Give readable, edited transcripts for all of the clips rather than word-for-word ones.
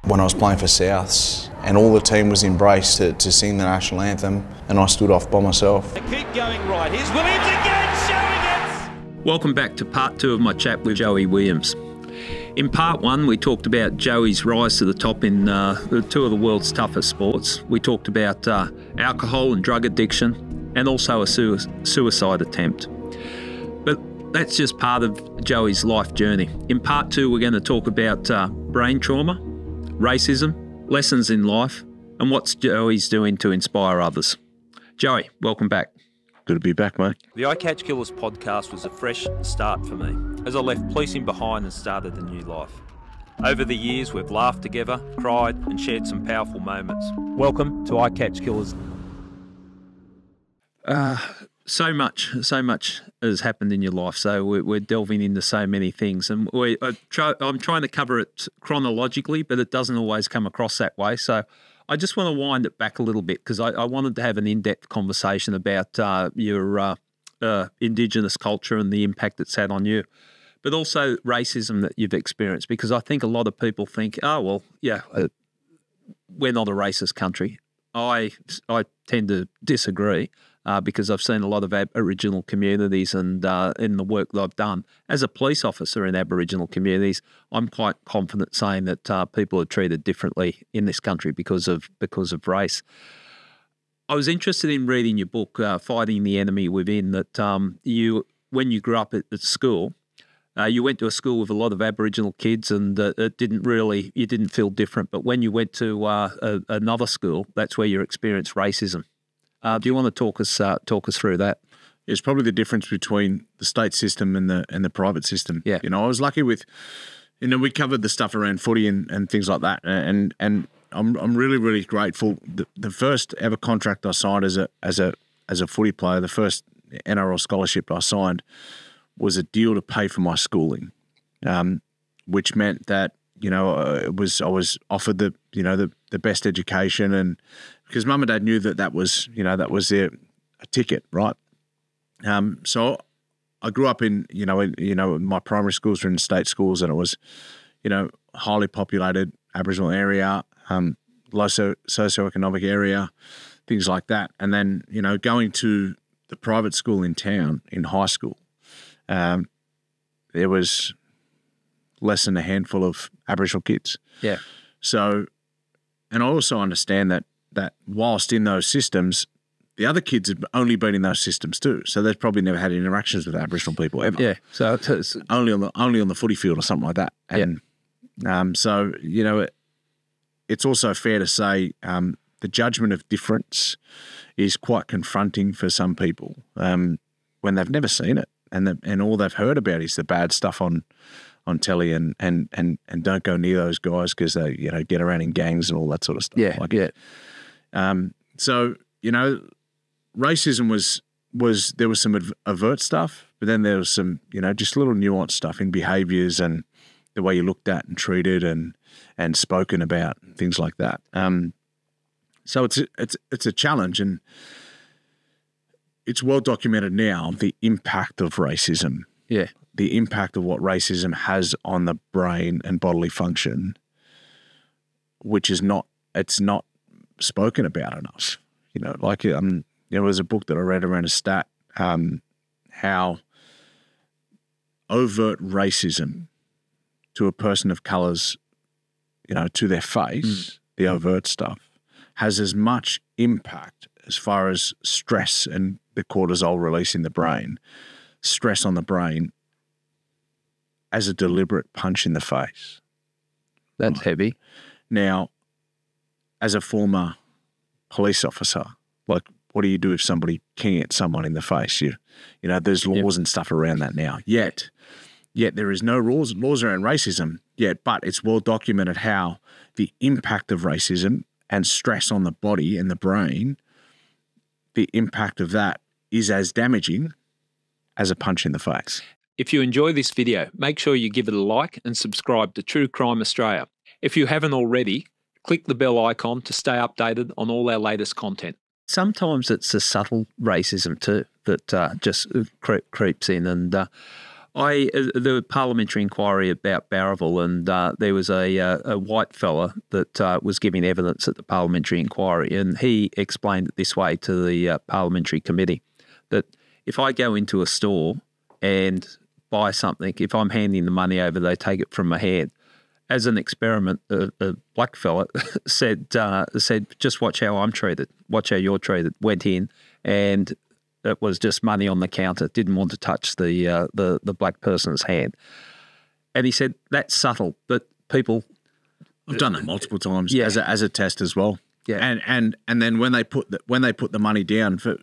when I was playing for Souths and all the team was embraced to sing the national anthem and I stood off by myself. They keep going right. Here's Williams again, showing it! Welcome back to part 2 of my chat with Joey Williams. In part 1, we talked about Joey's rise to the top in 2 of the world's toughest sports. We talked about alcohol and drug addiction and also a suicide attempt. But that's just part of Joey's life journey. In part 2, we're going to talk about brain trauma, racism, lessons in life, and what Joey's doing to inspire others. Joey, welcome back. Good to be back, mate. The I Catch Killers podcast was a fresh start for me, as I left policing behind and started a new life. Over the years, we've laughed together, cried, and shared some powerful moments. Welcome to I Catch Killers. So much has happened in your life. So we're delving into so many things, and I'm trying to cover it chronologically, but it doesn't always come across that way. So I just want to wind it back a little bit because I wanted to have an in-depth conversation about your Indigenous culture and the impact it's had on you, but also racism that you've experienced. Because I think a lot of people think, oh well, yeah, we're not a racist country. I tend to disagree. Because I've seen a lot of Aboriginal communities and in the work that I've done as a police officer in Aboriginal communities, I'm quite confident saying that people are treated differently in this country because of race. I was interested in reading your book, Fighting the Enemy Within, that when you grew up at school, you went to a school with a lot of Aboriginal kids and you didn't feel different. But when you went to another school, that's where you experienced racism. Do you want to talk us through that? It's probably the difference between the state system and the private system. Yeah. I was lucky with, we covered the stuff around footy and things like that, and I'm really, really grateful. The first ever contract I signed as a footy player, the first NRL scholarship I signed, was a deal to pay for my schooling, which meant that I was offered the best education, and because mum and dad knew that was a ticket, right? So I grew up in my primary schools were in state schools, and it was highly populated Aboriginal area, low socioeconomic area, things like that. And then going to the private school in town in high school, there was less than a handful of Aboriginal kids. Yeah. So, and I also understand that whilst in those systems, the other kids had only been in those systems too. So they've probably never had interactions with Aboriginal people ever. Yeah. So it's only on the footy field or something like that. And so it's also fair to say the judgment of difference is quite confronting for some people when they've never seen it and all they've heard about is the bad stuff on telly and don't go near those guys because they get around in gangs and all that sort of stuff. Yeah. So racism was there was some overt stuff, but then there was some just little nuanced stuff in behaviours and the way you looked at and treated and spoken about, things like that. So it's a challenge, and it's well documented now the impact of racism. Yeah. The impact of what racism has on the brain and bodily function, which is not spoken about enough. There was a book that I read around a stat, how overt racism to a person of colours, to their face, the overt stuff, has as much impact as far as stress and the cortisol release in the brain, stress on the brain, as a deliberate punch in the face. That's heavy. Now, as a former police officer, what do you do if somebody can hit someone in the face? There's laws and stuff around that now. Yet there is no laws around racism yet, but it's well documented how the impact of racism and stress on the body and the brain, the impact of that is as damaging as a punch in the face. If you enjoy this video, make sure you give it a like and subscribe to True Crime Australia. If you haven't already, click the bell icon to stay updated on all our latest content. Sometimes it's a subtle racism too that just creeps in, and There was a parliamentary inquiry about Barraville, and there was a white fella that was giving evidence at the parliamentary inquiry, and he explained it this way to the parliamentary committee, that if I go into a store and buy something, if I'm handing the money over, they take it from my hand. As an experiment, a black fella said, just watch how I'm treated, watch how you're treated. Went in, and it was just money on the counter. Didn't want to touch the black person's hand. And he said, that's subtle, but people... I've done that multiple times Yeah. as a test as well. Yeah. And then when they put the money down, for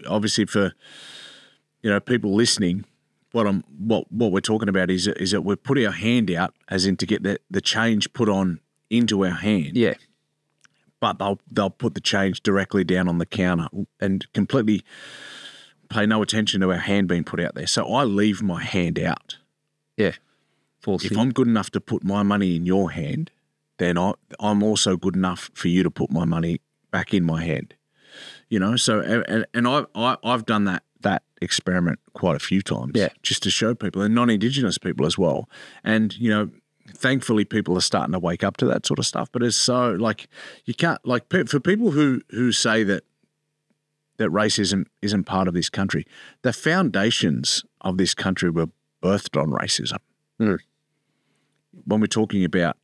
people listening, what we're talking about is that we put our hand out, as in to get the change put on into our hand. Yeah. But they'll put the change directly down on the counter and completely pay no attention to our hand being put out there. So I leave my hand out. Yeah. If I'm good enough to put my money in your hand, then I'm also good enough for you to put my money back in my hand. So and I've done that experiment quite a few times. Yeah. Just to show people, and non-Indigenous people as well. And thankfully people are starting to wake up to that sort of stuff. But it's so you can't for people who say that racism isn't part of this country, the foundations of this country were birthed on racism. Mm. When we're talking about,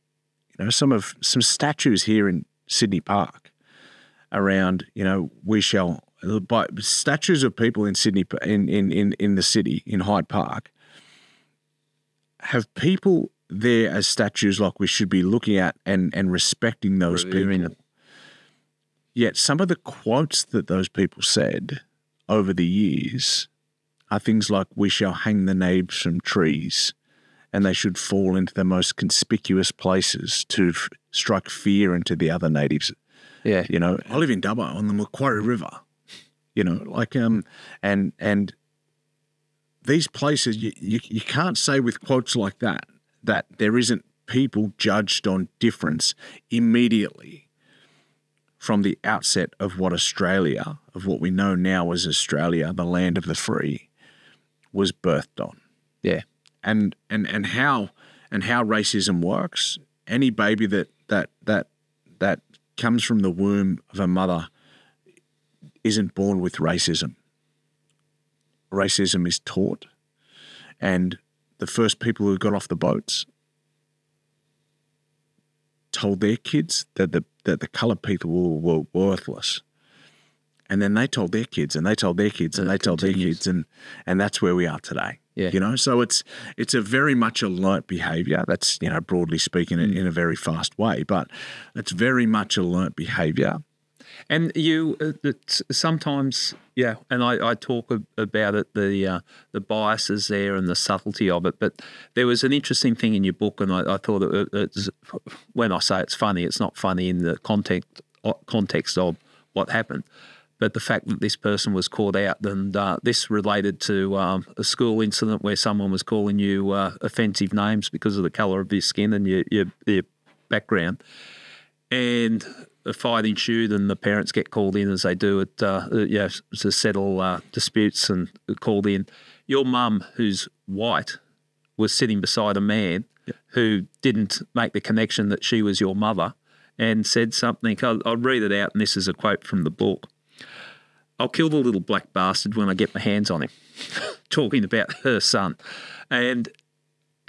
some statues here in Sydney Park around, by statues of people in Sydney, in the city, in Hyde Park, have people there as statues like we should be looking at and respecting those people. Yet some of the quotes that those people said over the years are things like, we shall hang the natives from trees and they should fall into the most conspicuous places to strike fear into the other natives. Yeah. I live in Dubbo on the Macquarie River, and these places, you can't say with quotes like that there isn't people judged on difference immediately from the outset of what Australia, of what we know now as Australia, the land of the free, was birthed on. Yeah. And how racism works. Any baby that comes from the womb of a mother isn't born with racism. Racism is taught, and the first people who got off the boats told their kids that the coloured people were worthless. And then they told their kids, and they told their kids, and they told their kids, and that's where we are today. Yeah. So it's a very much a learnt behaviour. That's, broadly speaking, in a very fast way, but it's very much a learnt behaviour. And sometimes, yeah, and I talk about it, the biases there and the subtlety of it. But there was an interesting thing in your book, and I thought it's, when I say it's funny, it's not funny in the context of what happened, but the fact that this person was caught out, and this related to a school incident where someone was calling you offensive names because of the colour of your skin and your background, and a fight ensued, and the parents get called in, as they do to settle disputes, and called in. Your mum, who's white, was sitting beside a man who didn't make the connection that she was your mother, and said something. I'll read it out, and this is a quote from the book. I'll kill the little black bastard when I get my hands on him, talking about her son. And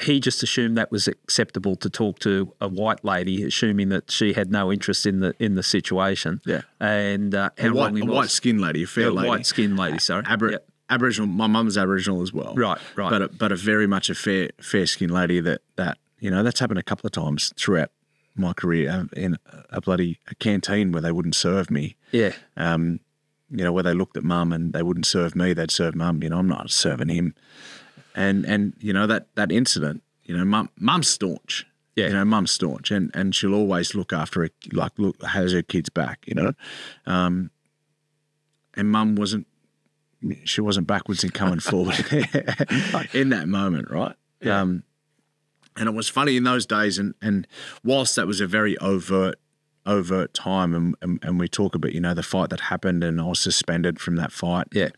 he just assumed that was acceptable to talk to a white lady, assuming that she had no interest in the situation. Yeah. And how wrong he was. A white-skinned lady, a fair lady. White-skinned lady, sorry. Aboriginal. My mum's Aboriginal as well. Right. But a very much a fair-skinned lady that that's happened a couple of times throughout my career, in a bloody canteen where they wouldn't serve me. Yeah. Where they looked at mum and they wouldn't serve me, they'd serve mum. I'm not serving him. And that incident, mum's staunch. Yeah. Mum's staunch, and she'll always look after it, has her kids back, and mum wasn't backwards in coming forward in that moment, right? Yeah. And it was funny in those days, and whilst that was a very overt time, and we talk about, the fight that happened, and I was suspended from that fight. Yeah.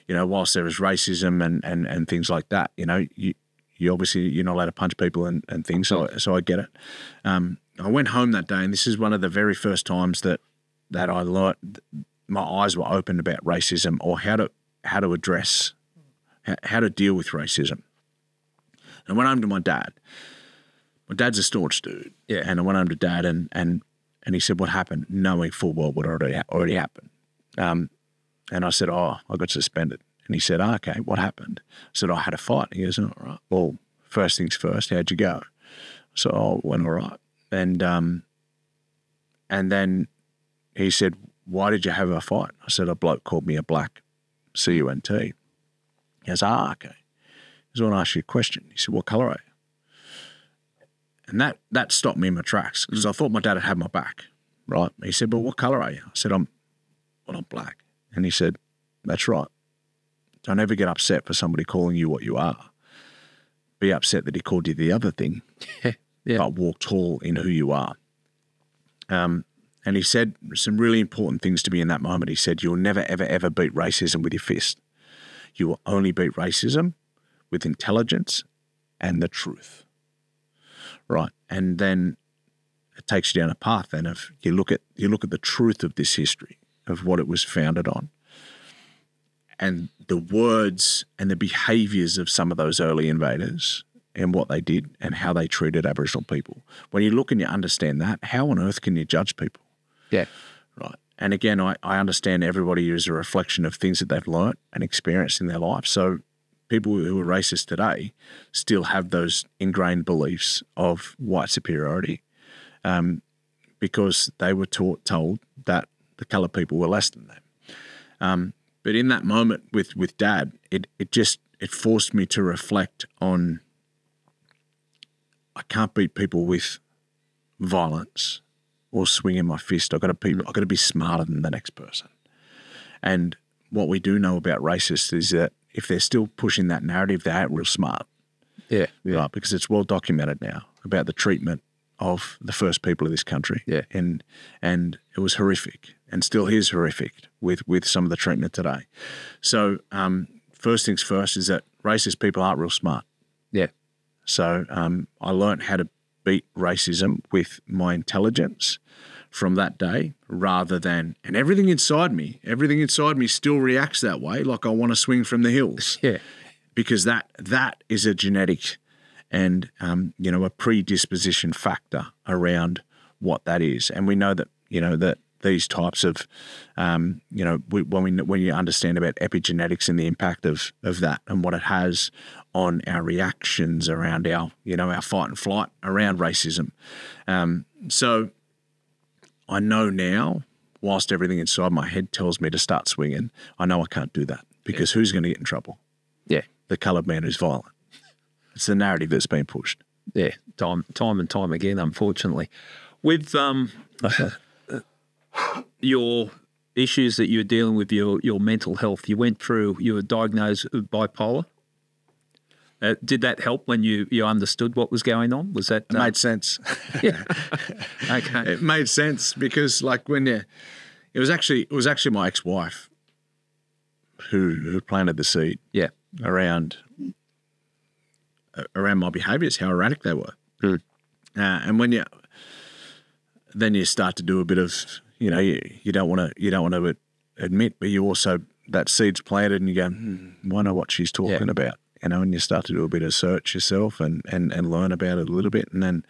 Whilst there was racism and things like that, you you're not allowed to punch people and things. So I get it. I went home that day, and this is one of the very first times that I learned, my eyes were opened about racism, or how to address, how to deal with racism. And I went home to my dad. My dad's a staunch dude. Yeah. And I went home to Dad, and he said, what happened? Knowing full well what already happened. And I said, I got suspended. And he said, okay, what happened? I said, I had a fight. He goes, all right. Well, first things first, how'd you go? So it went all right. And then he said, why did you have a fight? I said, a bloke called me a black cunt. He goes, okay. He goes, I want to ask you a question. He said, what colour are you? And that stopped me in my tracks, because I thought my dad had my back, right? He said, but what colour are you? I said, I'm black. And he said, that's right. Don't ever get upset for somebody calling you what you are. Be upset that he called you the other thing, but walk tall in who you are. And he said some really important things to me in that moment. He said, you'll never, ever, ever beat racism with your fist. You will only beat racism with intelligence and the truth. Right. And then it takes you down a path then of you look at the truth of this history, of what it was founded on, and the words and the behaviours of some of those early invaders and what they did and how they treated Aboriginal people. When you look and you understand that, how on earth can you judge people? Yeah. Right. And again, I understand everybody is a reflection of things that they've learnt and experienced in their life. So people who are racist today still have those ingrained beliefs of white superiority, because they were told that the coloured people were less than them. But in that moment with Dad, it forced me to reflect on, I can't beat people with violence or swinging my fist. I've got to be smarter than the next person. And what we do know about racists is that if they're still pushing that narrative, they ain't real smart. Yeah. Right, because it's well documented now about the treatment of the first people of this country. Yeah. And it was horrific, and still is horrific with some of the treatment today. So first things first is that racist people aren't real smart. Yeah. So I learned how to beat racism with my intelligence from that day, rather than, and everything inside me still reacts that way, like I want to swing from the hills. Yeah. Because that is a genetic and a predisposition factor around what that is. And we know that that these types of when you understand about epigenetics and the impact of that and what it has on our reactions around our fight and flight around racism. So I know now, whilst everything inside my head tells me to start swinging, I know I can't do that, because who's going to get in trouble? Yeah. The coloured man who's violent. It's the narrative that's been pushed. Yeah, time and time again, unfortunately. With your issues that you're dealing with, your mental health, you were diagnosed with bipolar. Did that help when you understood what was going on? Was that... It made sense. Yeah. Okay. It made sense, because it was actually my ex-wife who planted the seed. Yeah. Around my behaviours, how erratic they were. Mm. And when you start to do a bit of, you don't want to admit, but you also, that seed's planted and you go, I know what she's talking about, and you start to do a bit of search yourself and learn about it a little bit. And then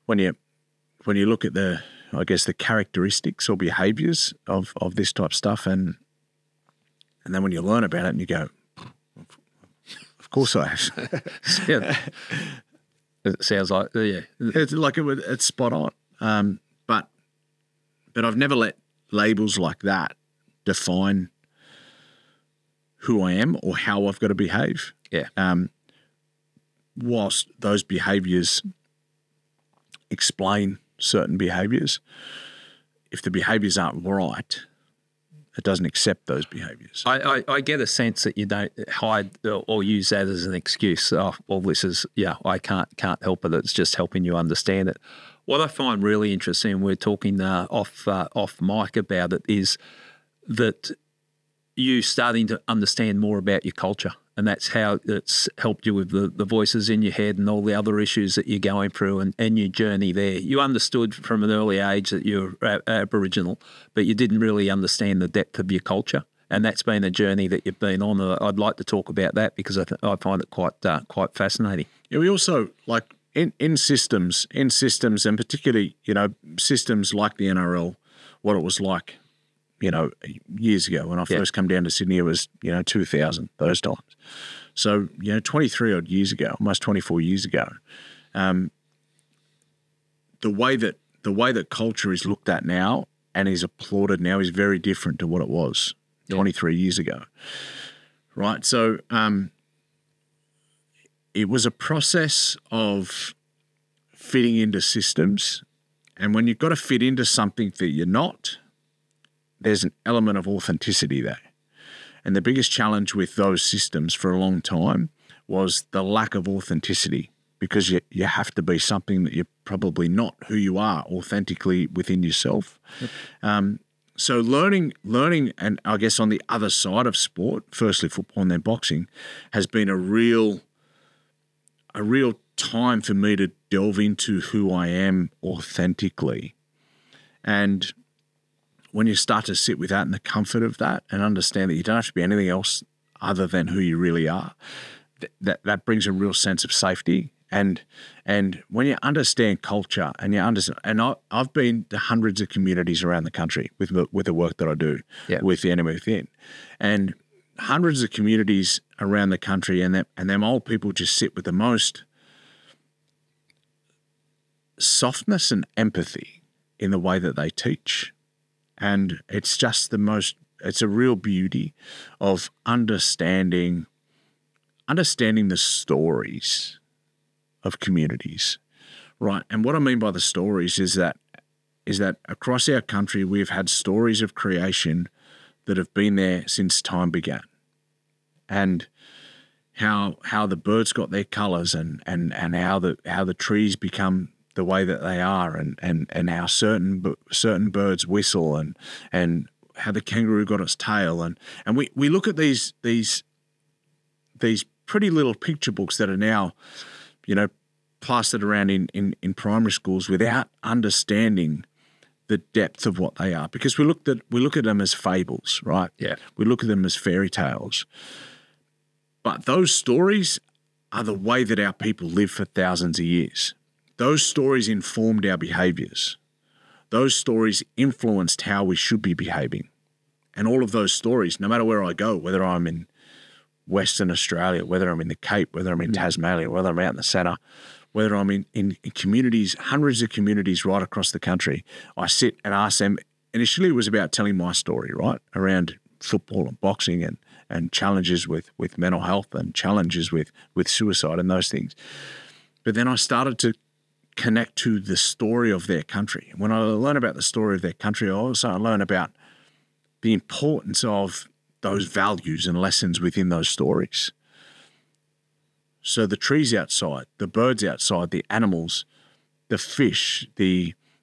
when you look at the characteristics or behaviours of this type of stuff, and then when you learn about it and you go, of course I have. Yeah. It sounds like, yeah. It's spot on. But I've never let labels like that define who I am or how I've got to behave. Yeah. Whilst those behaviours explain certain behaviours, if the behaviours aren't right, it doesn't accept those behaviours. I get a sense that you don't hide or use that as an excuse. Oh, well, this is, I can't help it. It's just helping you understand it. What I find really interesting, we're talking off mic about it, is that you starting to understand more about your culture And that's how it's helped you with the voices in your head and all the other issues that you're going through and your journey there. You understood from an early age that you're Aboriginal, but you didn't really understand the depth of your culture. And that's been a journey that you've been on. I'd like to talk about that because I find it quite fascinating. Yeah, we also, like in systems, and particularly, systems like the NRL, what it was like, years ago when I first come down to Sydney, it was, 2000, those times. So, 23 odd years ago, almost 24 years ago, the way that culture is looked at now and is applauded now is very different to what it was 23 years ago. Right. So, it was a process of fitting into systems. And when you've got to fit into something that you're not, there's an element of authenticity there. And the biggest challenge with those systems for a long time was the lack of authenticity, because you have to be something that you're probably not who you are authentically within yourself. Yep. So learning, and I guess on the other side of sport, firstly football and then boxing, has been a real time for me to delve into who I am authentically. And when you start to sit with that and the comfort of that and understand that you don't have to be anything else other than who you really are, that brings a real sense of safety. And when you understand culture and I've been to hundreds of communities around the country with the work that I do with the Enemy Within, and hundreds of communities around the country, and them old people just sit with the most softness and empathy in the way that they teach. And it's just it's a real beauty of understanding the stories of communities, right? And what I mean by the stories is that across our country, we've had stories of creation that have been there since time began. And how the birds got their colours and how the trees become the way that they are, and how certain birds whistle, and how the kangaroo got its tail, and we look at these pretty little picture books that are now, plastered around in primary schools without understanding the depth of what they are, because we look at them as fables, right? Yeah. We look at them as fairy tales. But those stories are the way that our people live for thousands of years. Those stories informed our behaviours. Those stories influenced how we should be behaving. And all of those stories, no matter where I go, whether I'm in Western Australia, whether I'm in the Cape, whether I'm in Tasmania, whether I'm out in the centre, whether I'm in communities, hundreds of communities right across the country, I sit and ask them. Initially, it was about telling my story, right, around football and boxing and challenges with mental health and challenges with suicide and those things. But then I started to connect to the story of their country. When I learn about the story of their country, I also learn about the importance of those values and lessons within those stories. So the trees outside, the birds outside, the animals, the fish,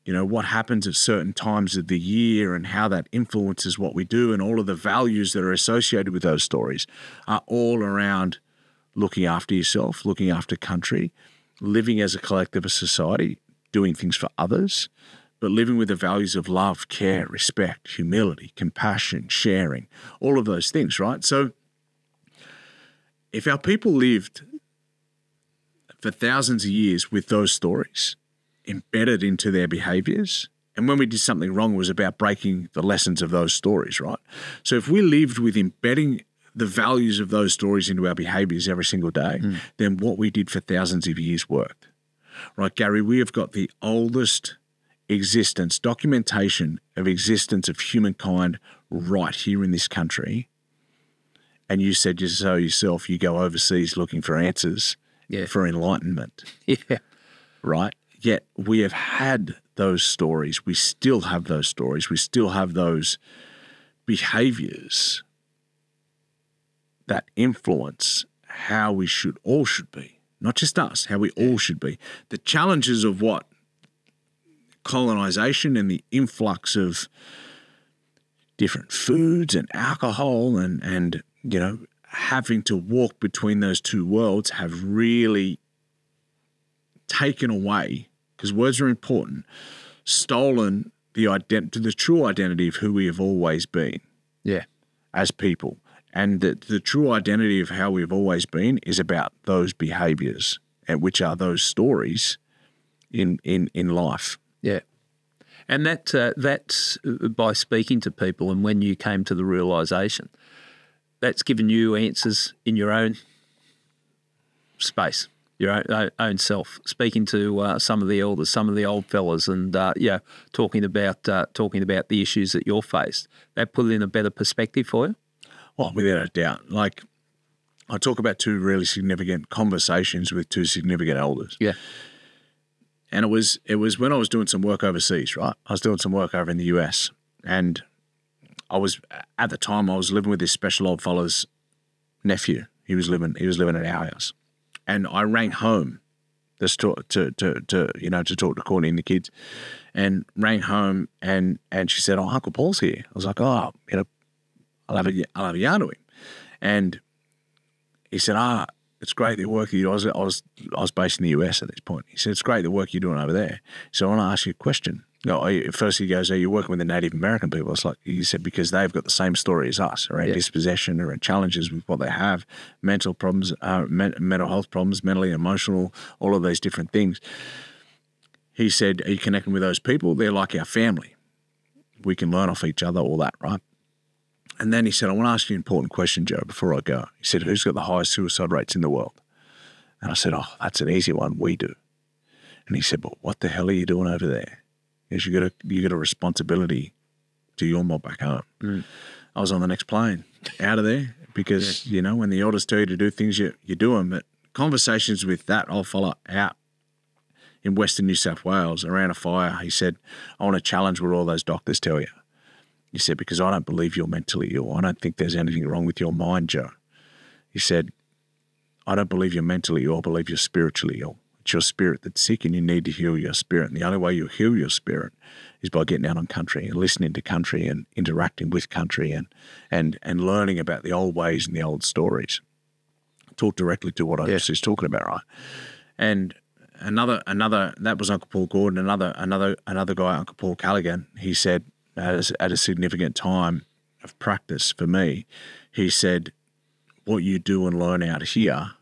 what happens at certain times of the year and how that influences what we do, and all of the values that are associated with those stories are all around looking after yourself, looking after country, living as a collective of society, doing things for others, but living with the values of love, care, respect, humility, compassion, sharing, all of those things, right? So if our people lived for thousands of years with those stories embedded into their behaviours, and when we did something wrong, it was about breaking the lessons of those stories, right? So if we lived with embedding the values of those stories into our behaviours every single day, then what we did for thousands of years worked. Right, Gary, we have got the oldest documentation of existence of humankind right here in this country. And you said so yourself, you go overseas looking for answers for enlightenment. Yeah. Right? Yet we have had those stories. We still have those stories. We still have those behaviours that influence how we all should be. Not just us, how we all should be. The challenges of what colonisation and the influx of different foods and alcohol and having to walk between those two worlds have really taken away, because words are important, stolen the true identity of who we have always been. Yeah. As people. And the true identity of how we've always been is about those behaviors, and which are those stories in life. Yeah. And that's by speaking to people, and when you came to the realisation, that's given you answers in your own space, your own self, speaking to some of the elders, some of the old fellas, and talking about the issues that you're faced. That put it in a better perspective for you? Well, without a doubt. Like, I talk about two really significant conversations with two significant elders. Yeah. And it was when I was doing some work overseas, right? I was doing some work over in the US, and at the time I was living with this special old fella's nephew. He was living at our house, and I rang home just to talk to Courtney and the kids, and rang home, and she said, "Oh, Uncle Paul's here." I was like, "Oh, I'll have a yarn to him," and he said, "It's great the work you do." I was based in the US at this point. He said, "It's great the work you're doing over there." So I want to ask you a question. First he goes, "Are you working with the Native American people?" It's like, he said, because they've got the same story as us around dispossession, around challenges with what they have, mental problems, mental health problems, mentally, emotional, all of these different things. He said, "Are you connecting with those people? They're like our family. We can learn off each other, all that, right?" And then he said, "I want to ask you an important question, Joe, before I go." He said, "Who's got the highest suicide rates in the world?" And I said, "Oh, that's an easy one. We do." And he said, "But what the hell are you doing over there? Because you got a responsibility to your mob back home." I was on the next plane out of there because, when the elders tell you to do things, you do them. But conversations with that old fella out in Western New South Wales around a fire, he said, "I want to challenge what all those doctors tell you." He said, "Because I don't believe you're mentally ill. I don't think there's anything wrong with your mind, Joe." He said, "I don't believe you're mentally ill. I believe you're spiritually ill. It's your spirit that's sick, and you need to heal your spirit. And the only way you heal your spirit is by getting out on country and listening to country and interacting with country and learning about the old ways and the old stories." Talk directly to what I was just talking about, right? And another that was Uncle Paul Gordon. Another guy, Uncle Paul Callaghan. He said, at a significant time of practice for me, he said, "What you do and learn out here,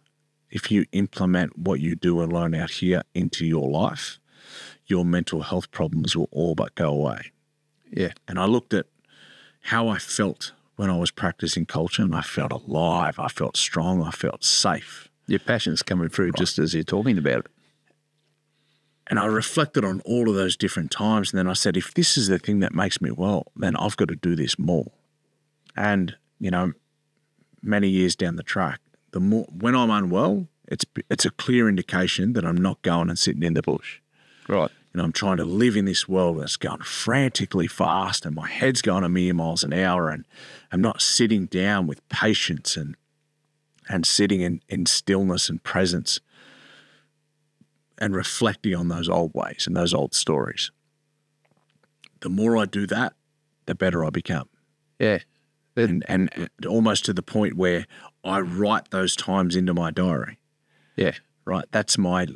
if you implement what you do and learn out here into your life, your mental health problems will all but go away." Yeah. And I looked at how I felt when I was practicing culture, and I felt alive, I felt strong, I felt safe. Your passion's coming through just as you're talking about it. And I reflected on all of those different times, and then I said, if this is the thing that makes me well, then I've got to do this more. And, many years down the track, when I'm unwell, it's a clear indication that I'm not going and sitting in the bush. Right. I'm trying to live in this world that's going frantically fast, and my head's going a million miles an hour, and I'm not sitting down with patience and sitting in stillness and presence and reflecting on those old ways and those old stories. The more I do that, the better I become. Yeah. And almost to the point where I write those times into my diary. Yeah. Right. That's my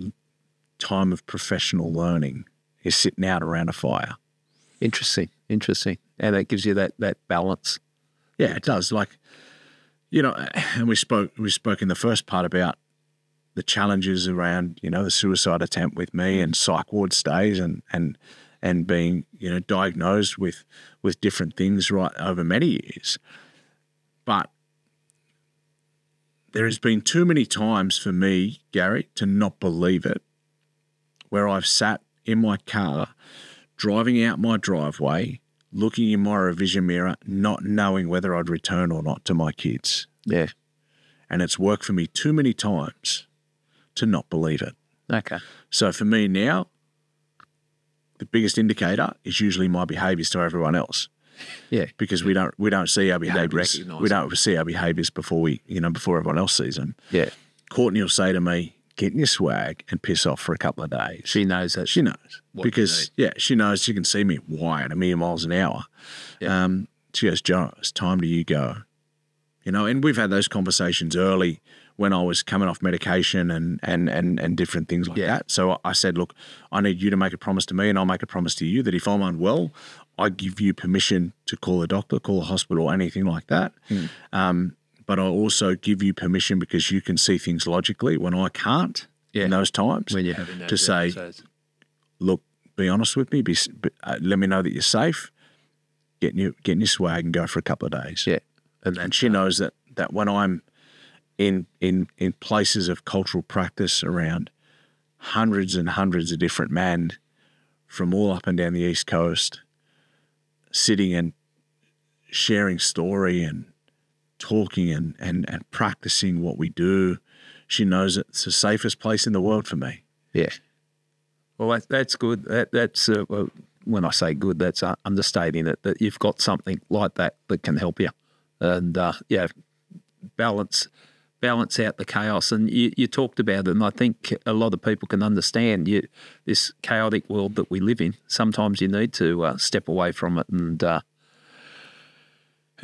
time of professional learning, is sitting out around a fire. Interesting. And that gives you that balance. Yeah, it does. Like, and we spoke in the first part about the challenges around, the suicide attempt with me and psych ward stays and being, diagnosed with different things right over many years. But there has been too many times for me, Gary, to not believe it, where I've sat in my car, driving out my driveway, looking in my revision mirror, not knowing whether I'd return or not to my kids. Yeah. And it's worked for me too many times to not believe it. Okay. So for me now, the biggest indicator is usually my behaviours to everyone else. Yeah. Because we don't see our behaviours. We don't see our behaviours before everyone else sees them. Yeah. Courtney will say to me, "Get in your swag and piss off for a couple of days." She knows that. She knows. Because, she knows she can see me wired a million miles an hour. Yeah. She goes, "Joe, it's time to you go. and we've had those conversations early when I was coming off medication and different things like that. So I said, look, I need you to make a promise to me, and I'll make a promise to you that if I'm unwell, I give you permission to call a doctor, call a hospital, anything like that. But I also give you permission because you can see things logically when I can't in those times. When you're having those to say, episodes. look, be honest with me. Let me know that you're safe. Getting your swag and go for a couple of days. Yeah, and she knows that when I'm in places of cultural practice around hundreds and hundreds of different men from all up and down the East Coast, sitting and sharing story and talking and practicing what we do, she knows it's the safest place in the world for me. Yeah. Well, that's good. That's when I say good, that's understating it, that you've got something like that can help you. And, balance out the chaos. And you talked about it, and I think a lot of people can understand this chaotic world that we live in. Sometimes you need to step away from it and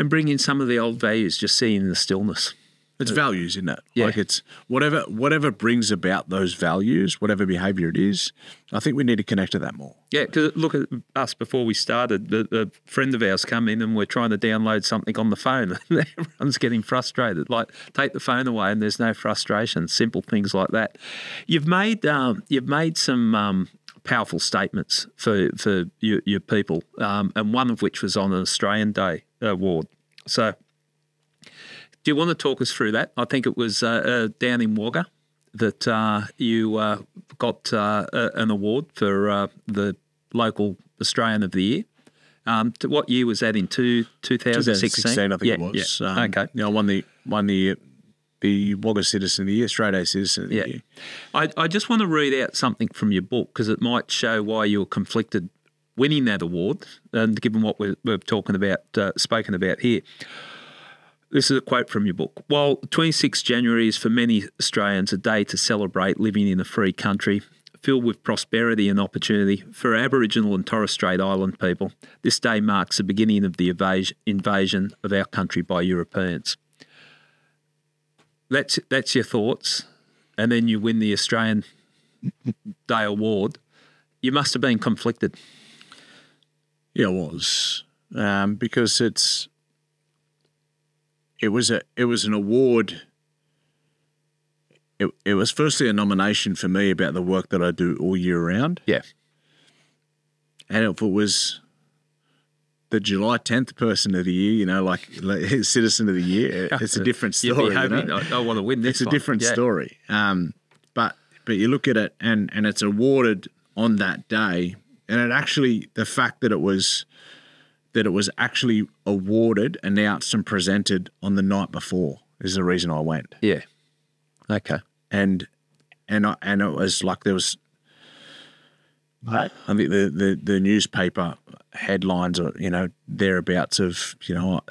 bring in some of the old values, just seeing the stillness. It's values, isn't it? Yeah. Like it's whatever brings about those values, whatever behaviour it is, I think we need to connect to that more. Yeah, because look at us before we started. A friend of ours come in and we're trying to download something on the phone. And everyone's getting frustrated. Like, take the phone away and there's no frustration. Simple things like that. You've made some powerful statements for your people, and one of which was on an Australian Day award. So, do you want to talk us through that? I think it was down in Wagga that you got an award for the local Australian of the Year. What year was that in? 2016? I think it was. Yeah. Okay. I won the Wagga Citizen of the Year, Australia Citizen of the Year. I just want to read out something from your book because it might show why you were conflicted winning that award, and given what we're talking about, spoken about here. This is a quote from your book. While 26 January is for many Australians a day to celebrate living in a free country filled with prosperity and opportunity, for Aboriginal and Torres Strait Island people, this day marks the beginning of the invasion of our country by Europeans. That's your thoughts, and then you win the Australian Day Award. You must have been conflicted. Yeah, it was, because it was an award. It was firstly a nomination for me about the work that I do all year round. Yeah. And if it was the July 10th person of the year, like Citizen of the Year, it's a different story. I want to win this. It's a different story. But you look at it and it's awarded on that day, and it actually, the fact that it was actually awarded, announced and presented on the night before is the reason I went. Yeah. Okay. And it was like there was, I think the newspaper headlines or, thereabouts of,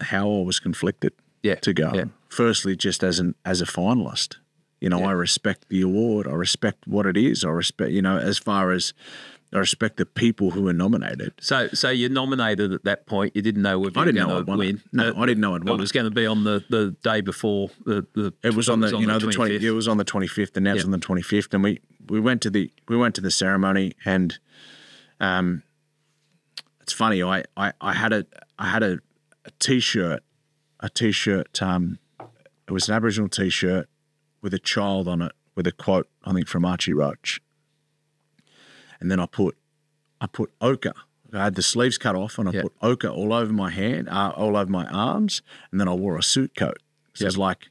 how I was conflicted to go. Yeah. Firstly, just as a finalist, I respect the award. I respect what it is. I respect, as far as I respect the people who were nominated. So you're nominated at that point. You didn't know whether you were going to win. No, I didn't know I'd won. It was going to be on the day before the. It was on the 25th. It was on the 25th, announced on the 25th, and we went to the ceremony, and it's funny. I had a t-shirt. It was an Aboriginal t-shirt with a child on it with a quote, I think, from Archie Roach. And then I put ochre. I had the sleeves cut off, and I put ochre all over my hand, all over my arms, and then I wore a suit coat. So it's like,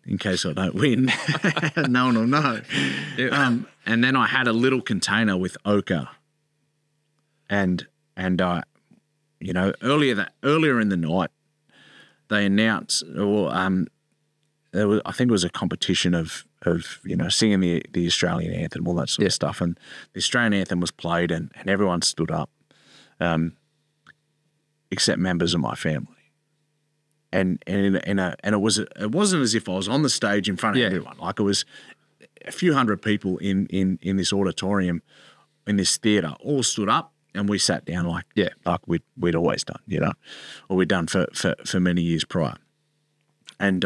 in case I don't win, no one will know. And then I had a little container with ochre, and earlier in the night, they announced, I think it was a competition of singing the Australian anthem, all that sort of stuff. And the Australian anthem was played, and everyone stood up, except members of my family. And it wasn't as if I was on the stage in front of everyone. Like, it was a few hundred people in this auditorium, in this theatre, all stood up, and we sat down like we'd always done, or we'd done for many years prior. And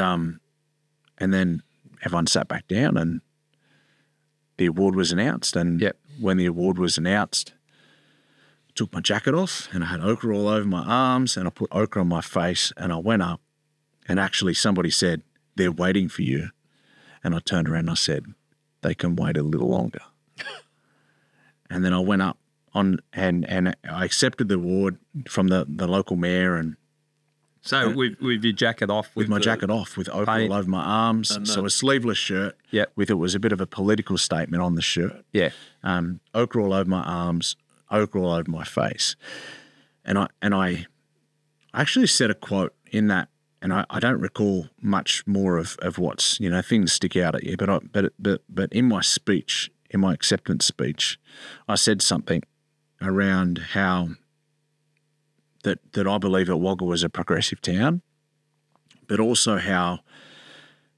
then everyone sat back down and the award was announced. And when the award was announced, I took my jacket off and I had ochre all over my arms and I put ochre on my face and I went up and actually somebody said, "They're waiting for you." And I turned around and I said, "They can wait a little longer." And then I went up on and I accepted the award from the local mayor. And so with your jacket off? With my jacket off, with ochre all over my arms. So a sleeveless shirt with it was a bit of a political statement on the shirt. Yeah. Ochre all over my arms, ochre all over my face. And I actually said a quote in that, and I don't recall much more of what's, things stick out at you, but in my speech, in my acceptance speech, I said something around how that I believe that Wagga was a progressive town, but also how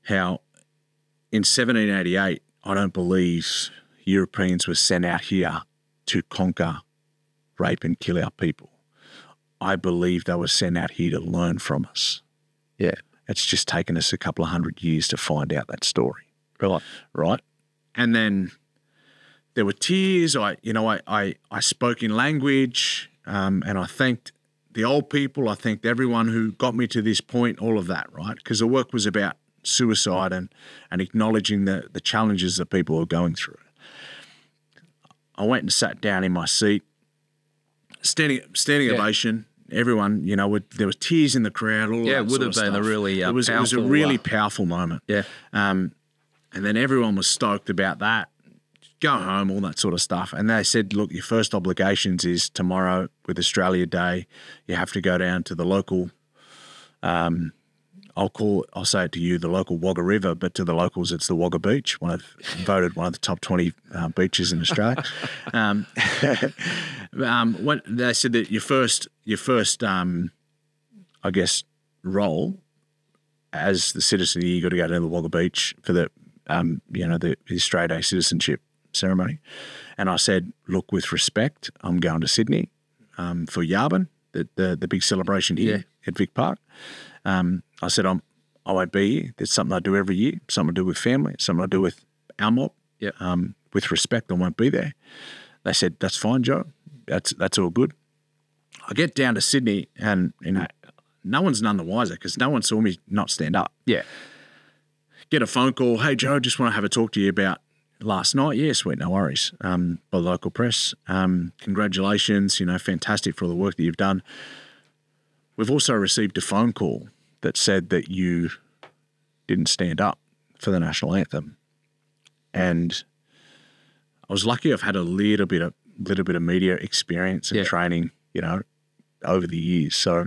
in 1788, I don't believe Europeans were sent out here to conquer, rape and kill our people. I believe they were sent out here to learn from us. Yeah. It's just taken us a couple of 100 years to find out that story. Right. And then there were tears. I spoke in language, and I thanked the old people. I thanked everyone who got me to this point, all of that, right? Because the work was about suicide and acknowledging the challenges that people were going through. I went and sat down in my seat, standing ovation. Everyone, there was tears in the crowd. All it would have been a really it was a really powerful moment. Yeah. And then everyone was stoked about that. Go home, all that sort of stuff. And they said, look, your first obligations is tomorrow with Australia Day. You have to go down to the local, I'll say it to you, the local Wagga River, but to the locals, it's the Wagga Beach, voted one of the top 20 beaches in Australia. What they said that your first, I guess, role as the citizen, you got to go to the Wagga Beach for the Australia Day citizenship ceremony. And I said, look, with respect, I'm going to Sydney for Yarbin, the big celebration here at Vic Park. I said, I won't be here. There's something I do every year, something I do with family, something I do with our mob. With respect, I won't be there. They said, that's fine, Joe. That's all good. I get down to Sydney and, no one's none the wiser because no one saw me not stand up. Yeah. Get a phone call. Hey, Joe, just want to have a talk to you about last night. Yeah, sweet, no worries. By the local press. Congratulations, fantastic for all the work that you've done. We've also received a phone call that said that you didn't stand up for the national anthem. And I was lucky I've had a little bit of media experience and training, over the years. So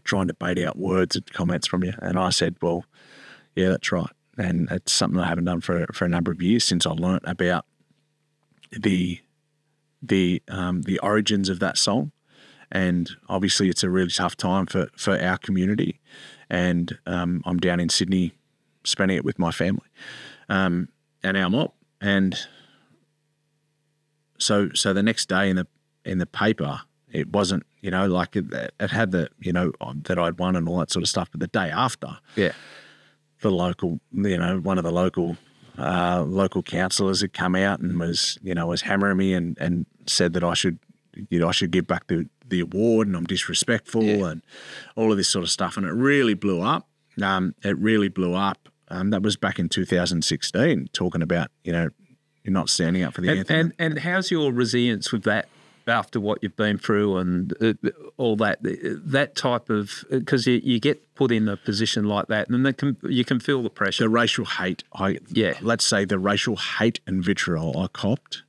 trying to bait out words and comments from you. And I said, well, yeah, that's right. And it's something I haven't done for a number of years since I learnt about the origins of that song. And obviously it's a really tough time for our community. And I'm down in Sydney spending it with my family and our mob. And so the next day in the paper, it wasn't, like it had the, that I'd won and all that sort of stuff. But the day after, the local, one of the local councillors had come out and was hammering me and said that I should give back the award and I'm disrespectful and all of this sort of stuff. And it really blew up. That was back in 2016, talking about, you're not standing up for the anthem. And how's your resilience with that after what you've been through and all that type of, because you get put in a position like that and you can feel the pressure. The racial hate, let's say the racial hate and vitriol I copped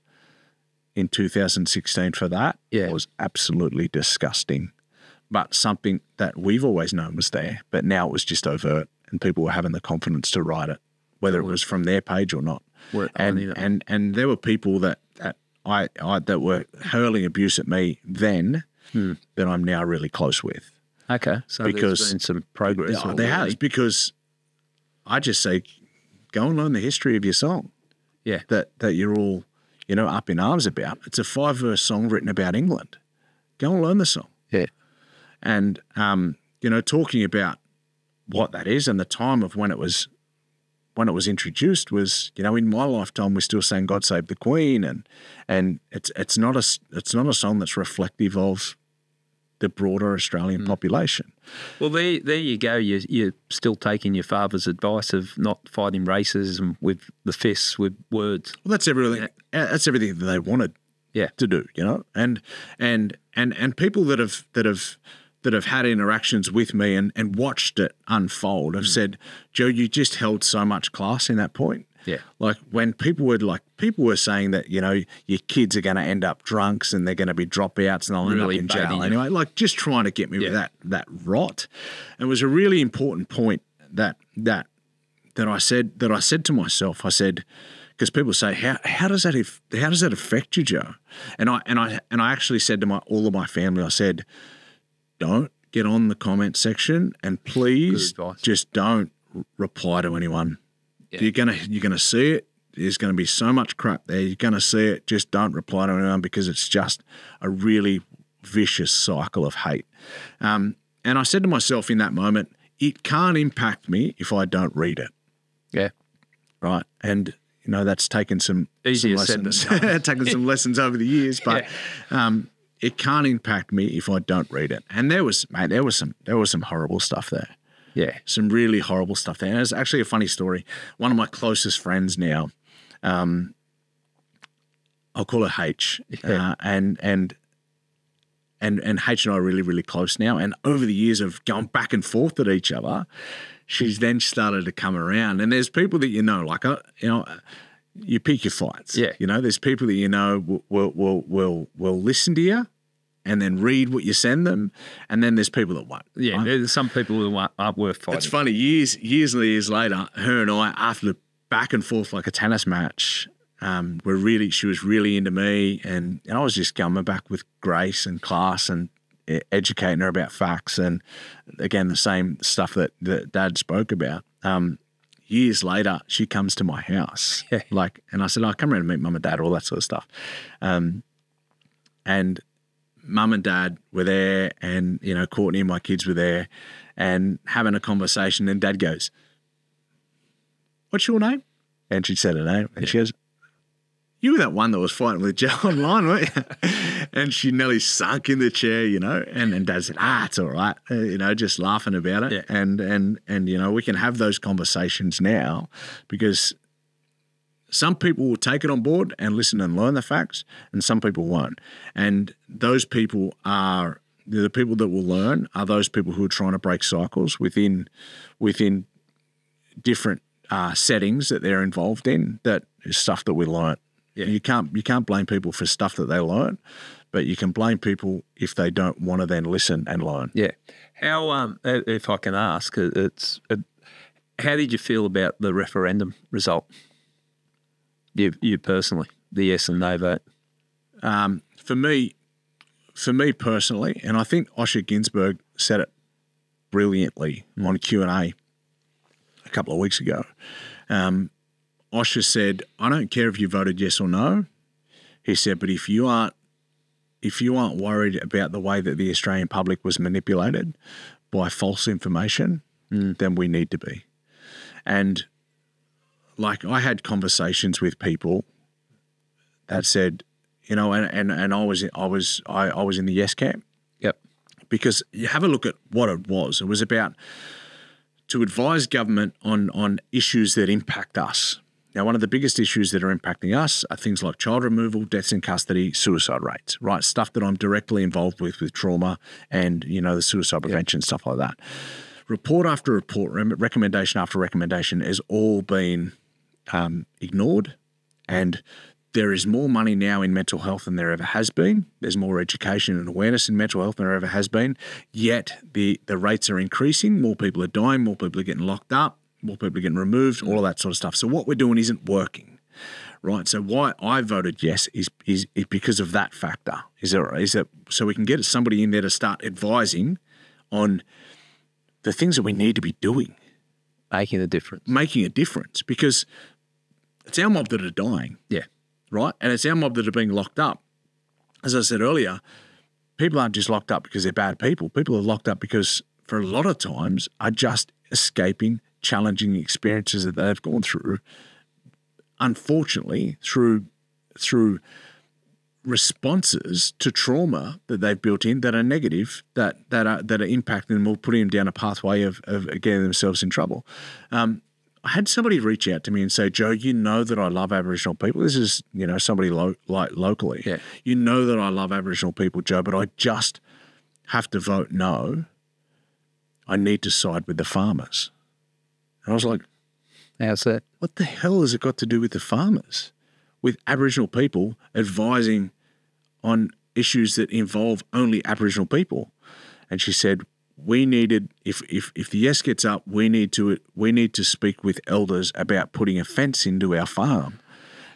in 2016 for that was absolutely disgusting. But something that we've always known was there, but now it was just overt and people were having the confidence to write it, whether it was from their page or not. And there were people that were hurling abuse at me then that I'm now really close with. Okay, so there's been some progress. There has, because I just say, go and learn the history of your song. Yeah, that you're all up in arms about. It's a 5-verse song written about England. Go and learn the song. Yeah, and talking about what that is, and the time of when it was introduced was, you know, in my lifetime we're still saying God Save the Queen, and it's not a song that's reflective of the broader Australian population. Well, there you go. You're still taking your father's advice of not fighting racism with the fists, with words. Well, that's everything. Yeah. That's everything that they wanted Yeah. to do, you know. And people that have had interactions with me and watched it unfold have said, Joe, you just held so much class in that point. Yeah. Like when people were saying that, you know, your kids are going to end up drunks and they're going to be dropouts and they'll Really end up in baiting jail. you. Anyway, like just trying to get me with that rot. And it was a really important point that I said to myself. I said, because people say, how does that affect you, Joe? And I actually said to all of my family, I said, don't get on the comment section and please just don't reply to anyone. Yeah. You're gonna see it. There's going to be so much crap there. You're going to see it. Just don't reply to anyone because it's just a really vicious cycle of hate. And I said to myself in that moment, it can't impact me if I don't read it. Yeah. Right. And, you know, that's taken some lessons. Taken some lessons over the years, but it can't impact me if I don't read it. And there was some horrible stuff there. Yeah. Some really horrible stuff there. And it's actually a funny story. One of my closest friends now, I'll call her H, and H and I are really, really close now. And over the years of going back and forth at each other, she's then started to come around. And there's people that you know, like, you know, you pick your fights. Yeah. You know, there's people that you know will listen to you and then read what you send them, and then there's people that won't. Yeah, right? There's some people who aren't worth fighting. It's funny, years and years later, her and I, after back and forth like a tennis match, she was really into me, and I was just coming back with grace and class and educating her about facts, and again, the same stuff that Dad spoke about. Years later, she comes to my house, and I said, "I come around to meet Mum and Dad," all that sort of stuff, and Mum and Dad were there, and, you know, Courtney and my kids were there and having a conversation, and Dad goes, "What's your name?" And she said her name, and she goes, "You were that one that was fighting with Joe online, weren't you?" And she nearly sunk in the chair, you know, and Dad said, "It's all right," you know, just laughing about it. Yeah. And you know, we can have those conversations now because some people will take it on board and listen and learn the facts, and some people won't. And those people are the people that will learn are those people who are trying to break cycles within different settings that they're involved in. That is stuff that we learn. Yeah. You can't blame people for stuff that they learn, but you can blame people if they don't want to then listen and learn. Yeah. How, if I can ask, how did you feel about the referendum result? You personally, the yes and no vote. For me personally, and I think Osher Ginsberg said it brilliantly on Q&A a couple of weeks ago. Osher said, "I don't care if you voted yes or no." He said, "But if you aren't worried about the way that the Australian public was manipulated by false information, then we need to be." And like, I had conversations with people that said, you know, and I was in the yes camp. Yep. Because you have a look at what it was. It was about to advise government on issues that impact us. Now, one of the biggest issues that are impacting us are things like child removal, deaths in custody, suicide rates, right? Stuff that I'm directly involved with trauma and, you know, the suicide prevention, stuff like that. Report after report, recommendation after recommendation has all been ignored, and there is more money now in mental health than there ever has been. There's more education and awareness in mental health than there ever has been, yet the rates are increasing. More people are dying, more people are getting locked up, more people are getting removed, all of that sort of stuff. So what we're doing isn't working, right? So why I voted yes is because of that factor. Is that so we can get somebody in there to start advising on the things that we need to be doing. Making a difference. Making a difference, because it's our mob that are dying. Yeah. Right? And it's our mob that are being locked up. As I said earlier, people aren't just locked up because they're bad people. People are locked up because, for a lot of times, are just escaping challenging experiences that they've gone through, unfortunately, through responses to trauma that they've built in that are negative, that are impacting them or putting them down a pathway of getting themselves in trouble. I had somebody reach out to me and say, Joe, you know that I love Aboriginal people. This is, somebody locally. Yeah. You know that I love Aboriginal people, Joe, but I just have to vote no. I need to side with the farmers. And I was like, how's that? What the hell has it got to do with the farmers? With Aboriginal people advising on issues that involve only Aboriginal people. And she said, we needed, if the yes gets up, we need to speak with elders about putting a fence into our farm.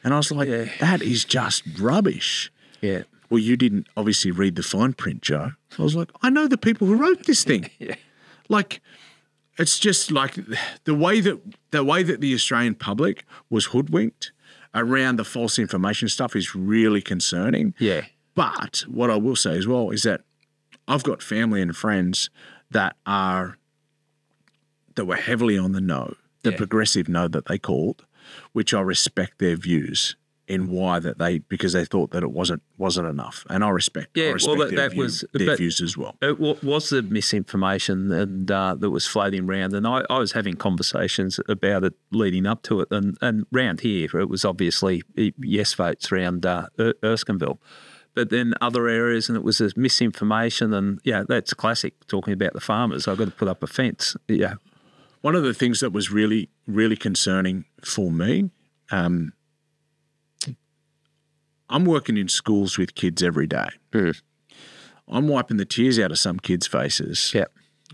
And I was like, that is just rubbish. Yeah. Well, you didn't obviously read the fine print, Joe. I was like, I know the people who wrote this thing. Yeah. Like, it's just like the way that the Australian public was hoodwinked around the false information stuff is really concerning. Yeah. But what I will say as well is that I've got family and friends that were heavily on the no, the progressive no that they called, which I respect their views in why because they thought that it wasn't enough, and I respect. Yeah, their views as well. It was the misinformation and that was floating around, and I was having conversations about it leading up to it, and round here it was obviously yes votes around Erskineville. But then other areas, and it was this misinformation, and that's classic. Talking about the farmers, I've got to put up a fence. Yeah. One of the things that was really, really concerning for me, I'm working in schools with kids every day. Mm. I'm wiping the tears out of some kids' faces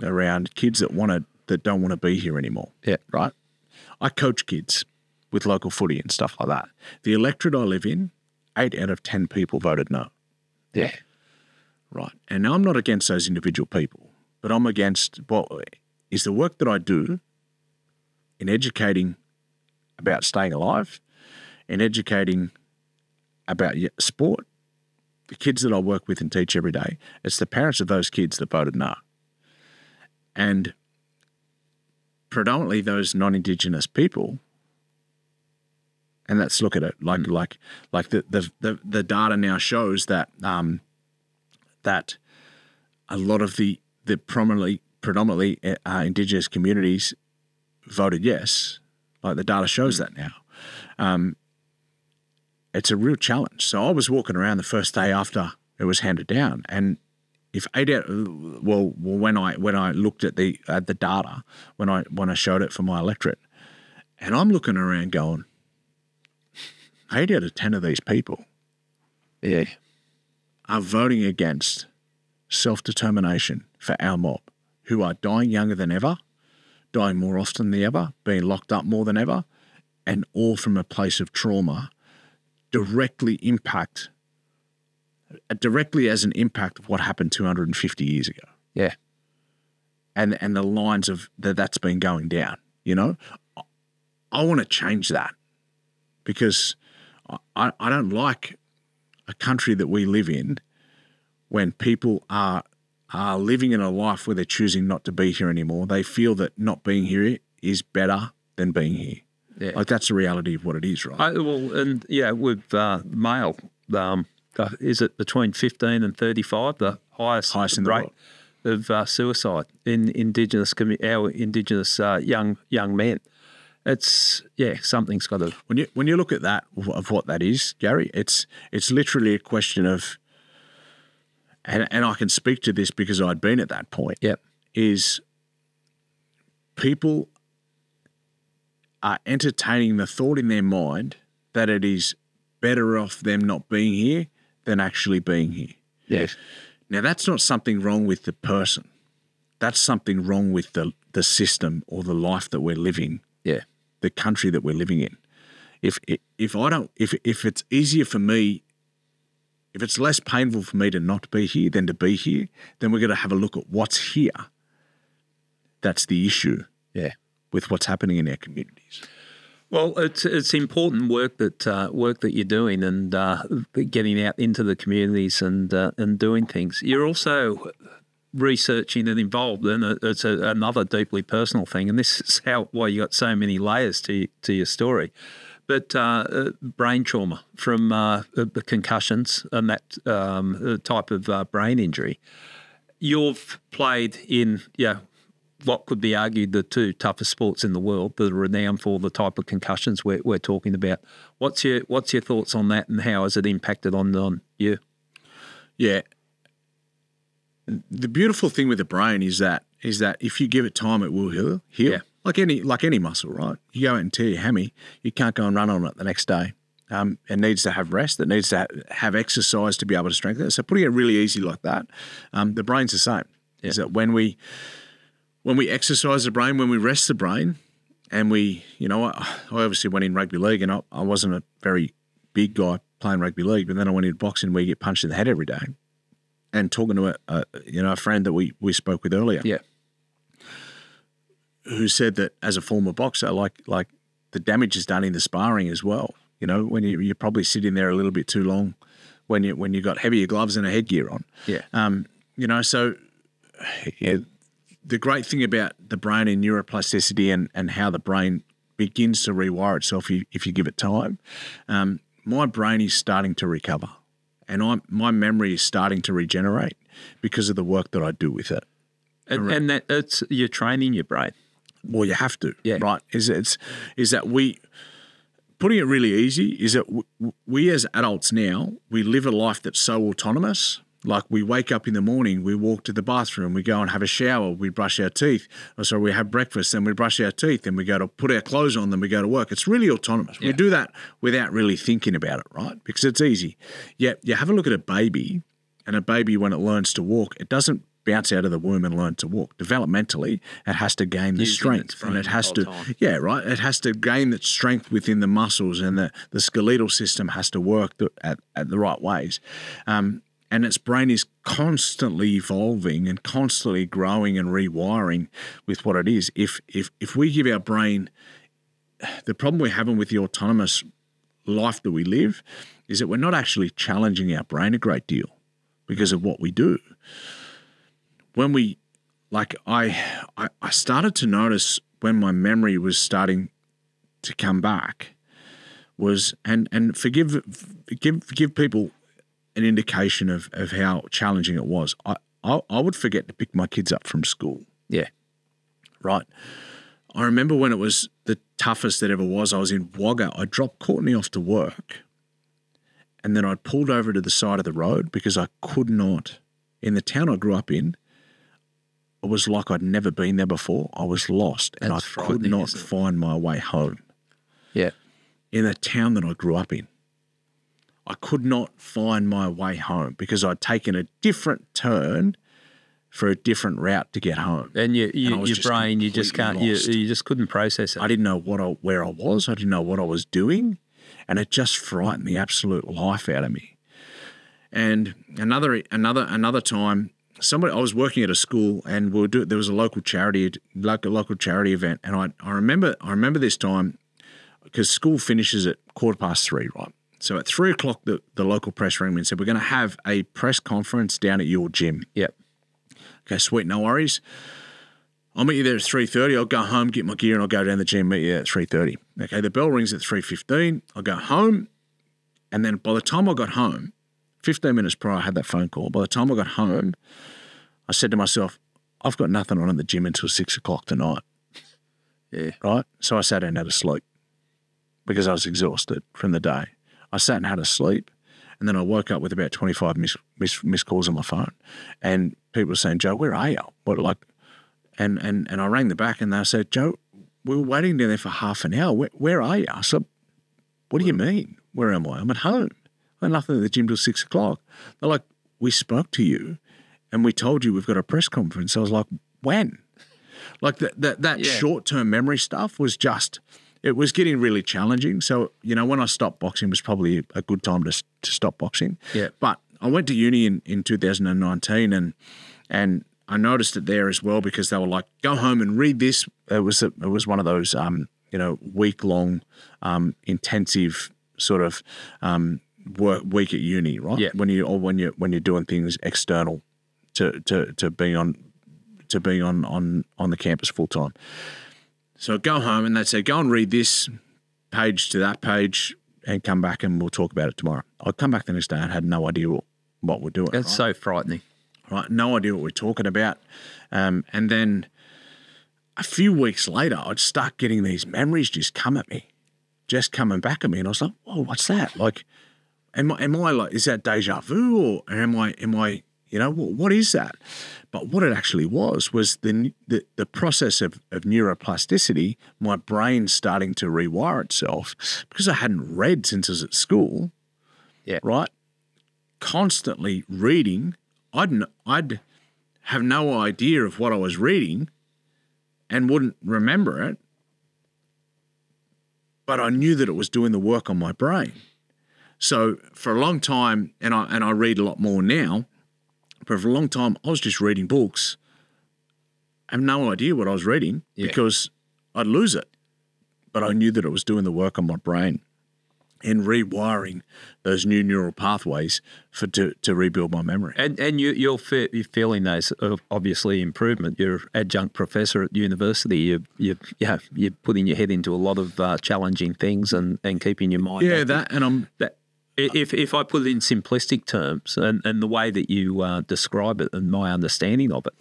around kids that don't want to be here anymore. Yeah. Right. I coach kids with local footy and stuff like that. The electorate I live in, 8 out of 10 people voted no. Yeah. Right. And I'm not against those individual people, but I'm against what is the work that I do in educating about staying alive, in educating about sport. The kids that I work with and teach every day, it's the parents of those kids that voted no. And predominantly those non-Indigenous people. And let's look at it like the data now shows that that a lot of the predominantly Indigenous communities voted yes. Like the data shows that now. It's a real challenge. So I was walking around the first day after it was handed down, and if 8 out, when I looked at the data when I showed it for my electorate, and I'm looking around going, 8 out of 10 of these people are voting against self-determination for our mob, who are dying younger than ever, dying more often than ever, being locked up more than ever, and all from a place of trauma directly as an impact of what happened 250 years ago. Yeah. And the lines of that's been going down, I want to change that because I don't like a country that we live in when people are living in a life where they're choosing not to be here anymore. They feel that not being here is better than being here. Yeah. Like that's the reality of what it is, right? With male, is it between 15 and 35, the highest in the rate of suicide in our Indigenous young men? It's something's got to. When you look at that of what that is, Gary, it's literally a question of, and I can speak to this because I'd been at that point. Yep. Is people are entertaining the thought in their mind that it is better off them not being here than actually being here. Yes. Now that's not something wrong with the person. That's something wrong with the system or the life that we're living. Yeah. The country that we're living in. If it's easier for me, if it's less painful for me to not be here than to be here, then we're going to have a look at what's here. That's the issue. Yeah. With what's happening in our communities. Well, it's important work that you're doing and getting out into the communities and doing things. You're also researching and involved, and it's another deeply personal thing. And this is why you got so many layers to your story. But brain trauma from the concussions and that type of brain injury. You've played in what could be argued the two toughest sports in the world that are renowned for the type of concussions we're talking about. What's your thoughts on that, and how has it impacted on you? Yeah. The beautiful thing with the brain is that if you give it time, it will heal. Yeah. Like any muscle, right? You go out and tear your hammy, you can't go and run on it the next day. It needs to have rest. It needs to have exercise to be able to strengthen it. So putting it really easy like that, the brain's the same. Yeah. Is that when we exercise the brain, when we rest the brain, and I obviously went in rugby league, and I wasn't a very big guy playing rugby league, but then I went in boxing where you get punched in the head every day. And talking to a friend that we spoke with earlier, who said that as a former boxer, like the damage is done in the sparring as well. You know, when you're probably sitting there a little bit too long, when you got heavier gloves and a headgear on. Yeah. So the great thing about the brain and neuroplasticity and how the brain begins to rewire itself if you give it time. My brain is starting to recover. And my memory is starting to regenerate because of the work that I do with it. And that's you're training your brain. Well, you have to, right? Is that we putting it really easy? Is that we as adults now, we live a life that's so autonomous. Like we wake up in the morning, we walk to the bathroom, we go and have a shower, we brush our teeth. We have breakfast, then we brush our teeth, then we go to put our clothes on, then we go to work. It's really autonomous. Yeah. We do that without really thinking about it, right? Because it's easy. Yet you have a look at a baby, and a baby when it learns to walk, it doesn't bounce out of the womb and learn to walk. Developmentally, it has to gain the strength, and it has to, right. It has to gain that strength within the muscles, and the skeletal system has to work at the right ways. And its brain is constantly evolving and constantly growing and rewiring with what it is. If we give our brain, the problem we're having with the autonomous life that we live is that we're not actually challenging our brain a great deal because of what we do. When I started to notice when my memory was starting to come back was, and give people an indication of how challenging it was. I would forget to pick my kids up from school. Yeah. Right. I remember when it was the toughest that ever was, I was in Wagga. I dropped Courtney off to work, and then I pulled over to the side of the road because I could not, in the town I grew up in, it was like I'd never been there before. I was lost, and I could not find my way home. Yeah. In the town that I grew up in. I could not find my way home because I'd taken a different turn for a different route to get home. And your brain, you just can't, you just couldn't process it. I didn't know where I was. I didn't know what I was doing, and it just frightened the absolute life out of me. And another time, I was working at a school, and there was a local charity event, and I remember this time because school finishes at 3:15, right? So at 3 o'clock, the local press rang me and said, we're going to have a press conference down at your gym. Yep. Okay, sweet, no worries. I'll meet you there at 3:30. I'll go home, get my gear, and I'll go down the gym, meet you at 3:30. Okay, the bell rings at 3:15. I'll go home, and then by the time I got home, 15 minutes prior, I had that phone call. By the time I got home, I said to myself, I've got nothing on at the gym until 6 o'clock tonight. Yeah. Right? So I sat down and had a sleep because I was exhausted from the day. I sat and had a sleep, and then I woke up with about 25 missed calls on my phone, and people were saying, "Joe, where are you?" And I rang the back, and they said, "Joe, we were waiting down there for half an hour. Where are you?" I said, "What do you mean? Where am I? I'm at home. I had nothing at the gym till 6 o'clock." They're like, "We spoke to you, and we told you we've got a press conference." I was like, "When?" Like that short-term memory stuff was just. It was getting really challenging. So, when I stopped boxing, it was probably a good time to stop boxing. Yeah. But I went to uni in 2019, and I noticed it there as well because they were like, go home and read this. It was one of those, week-long intensive sort of week at uni, right? Yeah. When you're doing things external to being on the campus full time. So I'd go home and they'd say, go and read this page to that page and come back and we'll talk about it tomorrow. I'd come back the next day and had no idea what we're doing. That's so frightening. Right, no idea what we're talking about. And then a few weeks later, I'd start getting these memories just coming back at me. And I was like, oh, what's that? Like, am I like, is that deja vu or am I, what is that? But what it actually was the process of neuroplasticity, my brain starting to rewire itself because I hadn't read since I was at school. Yeah. Right? Constantly reading. I'd have no idea of what I was reading and wouldn't remember it, but I knew that it was doing the work on my brain. So for a long time, and I read a lot more now, but for a long time I was just reading books. I have no idea what I was reading because I'd lose it, but I knew that it was doing the work on my brain and rewiring those new neural pathways to rebuild my memory. And you're feeling those, obviously, improvement. You're adjunct professor at university. You're putting your head into a lot of challenging things and keeping your mind active. If I put it in simplistic terms and the way that you describe it and my understanding of it,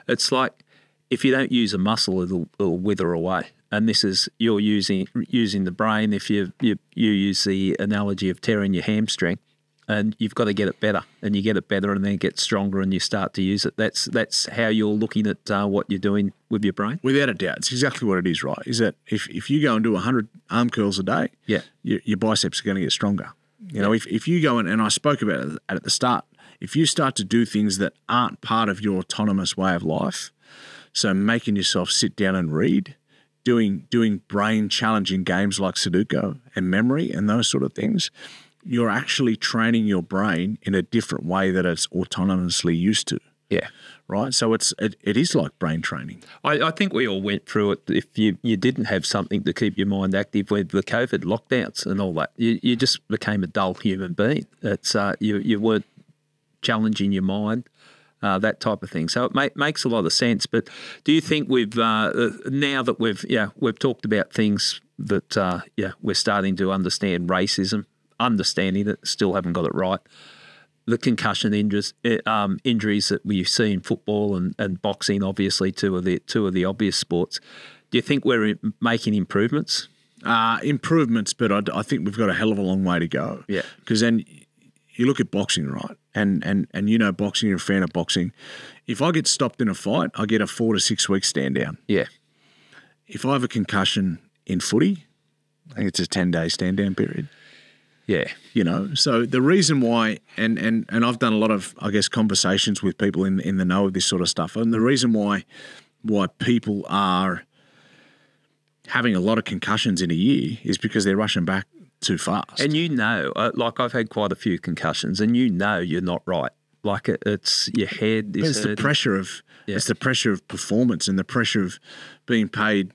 it's like if you don't use a muscle, it'll wither away. And this is you're using the brain. If you use the analogy of tearing your hamstring, and you've got to get it better, and you get it better, and then it gets stronger, and you start to use it. That's how you're looking at what you're doing with your brain. Without a doubt, it's exactly what it is. Right? Is that if you go and do 100 arm curls a day, your biceps are going to get stronger. You know, if you go and I spoke about it at the start, if you start to do things that aren't part of your autonomous way of life, so making yourself sit down and read, doing brain challenging games like Sudoku and memory and those sort of things, you're actually training your brain in a different way that it's autonomously used to. Yeah. Right. So it is like brain training. I think we all went through it. If you didn't have something to keep your mind active with the COVID lockdowns and all that, you just became a dull human being. It's you weren't challenging your mind. That type of thing. So it makes a lot of sense. But do you think we've now that we've talked about things that we're starting to understand racism, understanding it, still haven't got it right. The concussion injuries that we see in football and boxing, obviously two of the obvious sports. Do you think we're making improvements? Improvements, but I think we've got a hell of a long way to go. Yeah, because then you look at boxing, right? And you know boxing, you're a fan of boxing. If I get stopped in a fight, I get a 4 to 6 week stand down. Yeah. If I have a concussion in footy, I think it's a 10-day stand down period. Yeah. You know, so the reason why, and I've done a lot of, I guess, conversations with people in the know of this sort of stuff, and the reason why people are having a lot of concussions in a year is because they're rushing back too fast. And like I've had quite a few concussions, and you're not right. Like it's your head is hurting. It's the pressure of performance and the pressure of being paid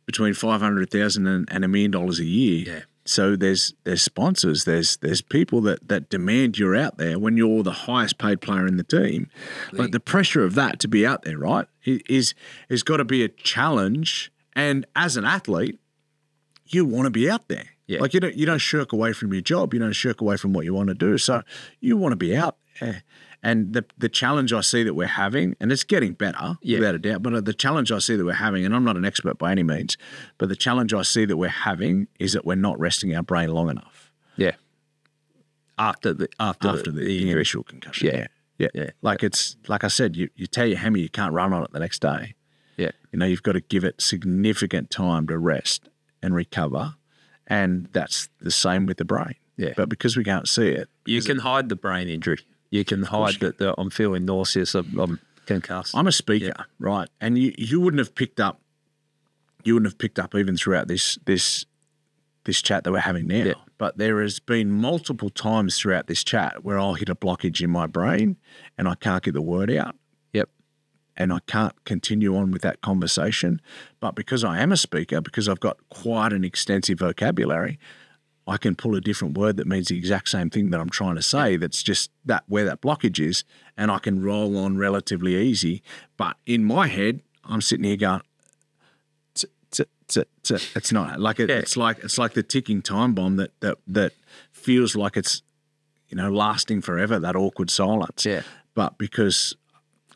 between $500,000 and $1 million a year. Yeah. So there's sponsors, there's people that demand you're out there when you're the highest paid player in the team. But the pressure of that to be out there, right, is got to be a challenge. And as an athlete, you want to be out there. Yeah. Like you don't shirk away from your job. You don't shirk away from what you want to do. So you want to be out there. And the challenge I see that we're having, and it's getting better, without a doubt, but the challenge I see that we're having, and I'm not an expert by any means, but the challenge I see that we're having is that we're not resting our brain long enough. Yeah. After the initial concussion. Yeah. Like it's like I said, you tear your hammy, you can't run on it the next day. Yeah. You know, you've got to give it significant time to rest and recover, and that's the same with the brain. Yeah. But because we can't see it, you can hide the brain injury. You can hide that I'm feeling nauseous, I'm concussed. I'm a speaker, right? And you wouldn't have picked up even throughout this chat that we're having now. Yeah. But there has been multiple times throughout this chat where I'll hit a blockage in my brain and I can't get the word out. Yep. And I can't continue on with that conversation. But because I am a speaker, because I've got quite an extensive vocabulary, I can pull a different word that means the exact same thing that I'm trying to say. That's just that where that blockage is, and I can roll on relatively easy. But in my head, I'm sitting here going, it's not like it, it's like the ticking time bomb that feels like it's lasting forever. That awkward silence. Yeah. But because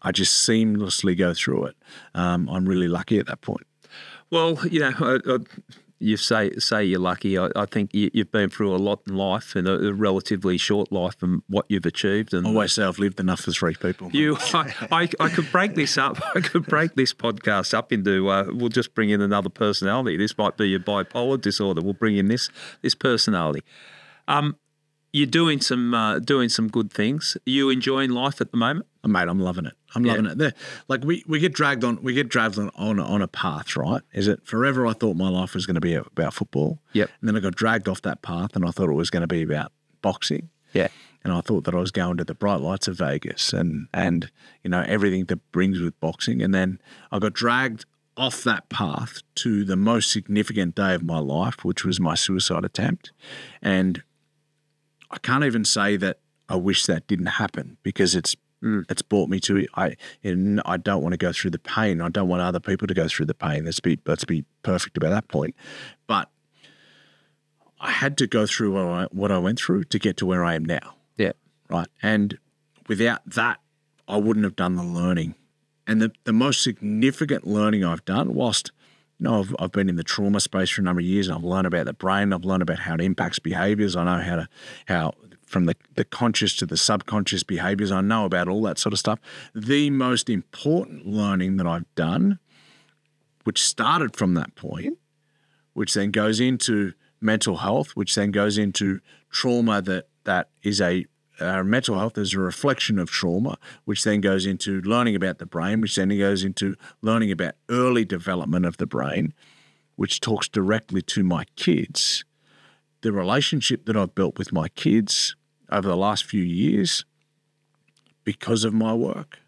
I just seamlessly go through it, I'm really lucky at that point. Well, you say you're lucky. I think you've been through a lot in life, in a relatively short life, and what you've achieved. And I always say I've lived enough for 3 people. I could break this up. I could break this podcast up into. We'll just bring in another personality. This might be your bipolar disorder. We'll bring in this personality. You're doing some good things. Are you enjoying life at the moment? Mate, I'm loving it. I'm loving it. Like we get dragged on a path, right? Is it forever? I thought my life was going to be about football. Yep. And then I got dragged off that path, and I thought it was going to be about boxing. Yeah. And I thought that I was going to the bright lights of Vegas and everything that brings with boxing. And then I got dragged off that path to the most significant day of my life, which was my suicide attempt. And I can't even say that I wish that didn't happen, because it's brought me to it. I don't want to go through the pain. I don't want other people to go through the pain. Let's be perfect about that point. But I had to go through what I went through to get to where I am now. Yeah. Right. And without that, I wouldn't have done the learning. And the most significant learning I've done, whilst I've been in the trauma space for a number of years, and I've learned about the brain. I've learned about how it impacts behaviours. I know how from the conscious to the subconscious behaviours. I know about all that sort of stuff. The most important learning that I've done, which started from that point, which then goes into mental health, which then goes into trauma that is mental health is a reflection of trauma, which then goes into learning about the brain, which then goes into learning about early development of the brain, which talks directly to my kids. The relationship that I've built with my kids over the last few years, because of my work,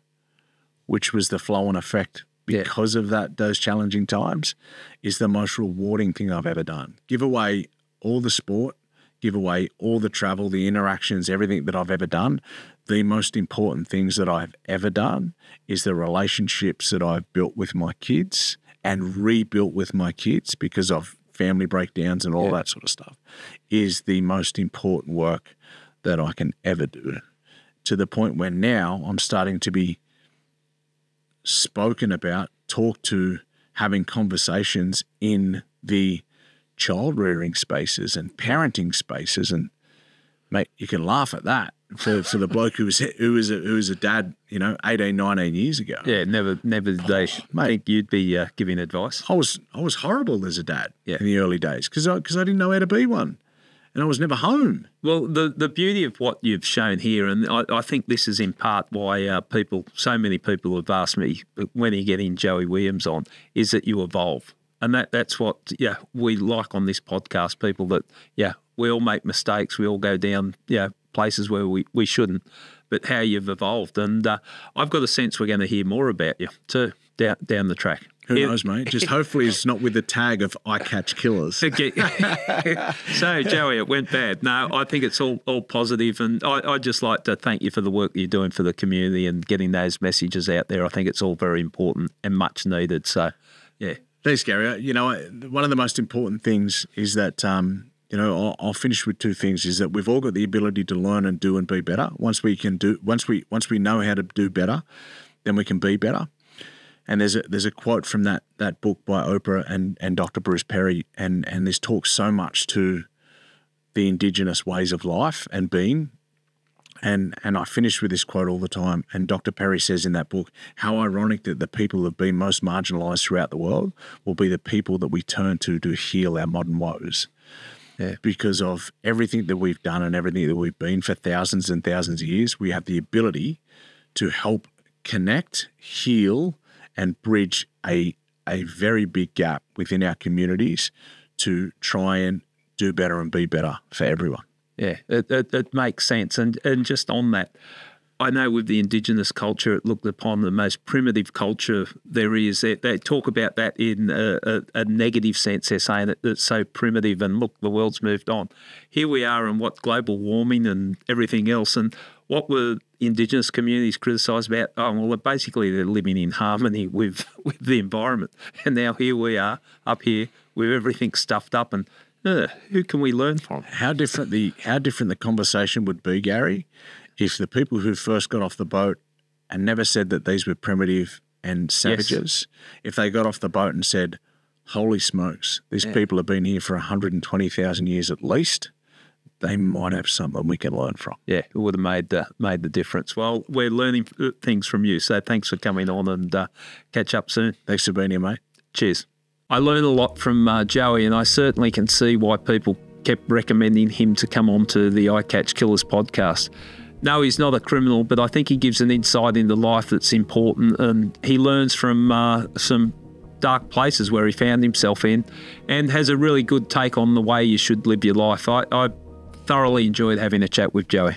which was the flow-on effect because of those challenging times, is the most rewarding thing I've ever done. Give away all the sport, give away all the travel, the interactions, everything that I've ever done. The most important things that I've ever done is the relationships that I've built with my kids and rebuilt with my kids because of family breakdowns and all that sort of stuff, is the most important work that I can ever do, to the point where now I'm starting to be spoken about, talked to, having conversations in the child rearing spaces and parenting spaces. And mate, you can laugh at that for the bloke who was a dad, 18, 19 years ago. Yeah, never did they think you'd be giving advice. I was horrible as a dad in the early days because I didn't know how to be one. And I was never home. Well, the beauty of what you've shown here, and I think this is in part why so many people have asked me, when are you getting Joey Williams on, is that you evolve. And that's what we like on this podcast, people that, we all make mistakes, we all go down places where we shouldn't, but how you've evolved. And I've got a sense we're going to hear more about you too down the track. Who knows, mate? Just hopefully it's not with the tag of I catch killers. So, Joey, it went bad. No, I think it's all positive, and I'd just like to thank you for the work that you're doing for the community and getting those messages out there. I think it's all very important and much needed. So, yeah. Thanks, Gary. One of the most important things is that, I'll finish with 2 things, is that we've all got the ability to learn and do and be better. Once we know how to do better, then we can be better. And there's a quote from that book by Oprah and Dr. Bruce Perry, and this talks so much to the Indigenous ways of life and being. And I finish with this quote all the time. And Dr. Perry says in that book, how ironic that the people who have been most marginalised throughout the world will be the people that we turn to heal our modern woes. Yeah. Because of everything that we've done and everything that we've been for thousands and thousands of years, we have the ability to help connect, heal, and bridge a very big gap within our communities to try and do better and be better for everyone. Yeah, it makes sense. And just on that, I know with the Indigenous culture, it looked upon the most primitive culture there is. They talk about that in a negative sense. They're saying that it's so primitive and look, the world's moved on. Here we are in what global warming and everything else. And what were Indigenous communities criticised about? Oh, well, basically they're living in harmony with the environment. And now here we are up here with everything stuffed up and who can we learn from? How different the conversation would be, Gary, if the people who first got off the boat and never said that these were primitive and savages, if they got off the boat and said, holy smokes, these people have been here for 120,000 years at least, they might have something we can learn from. Yeah, it would have made the difference. Well, we're learning things from you, so thanks for coming on and catch up soon. Thanks for being here, mate. Cheers. I learned a lot from Joey, and I certainly can see why people kept recommending him to come on to the I Catch Killers podcast. No, he's not a criminal, but I think he gives an insight into life that's important, and he learns from some dark places where he found himself in and has a really good take on the way you should live your life. I thoroughly enjoyed having a chat with Joey.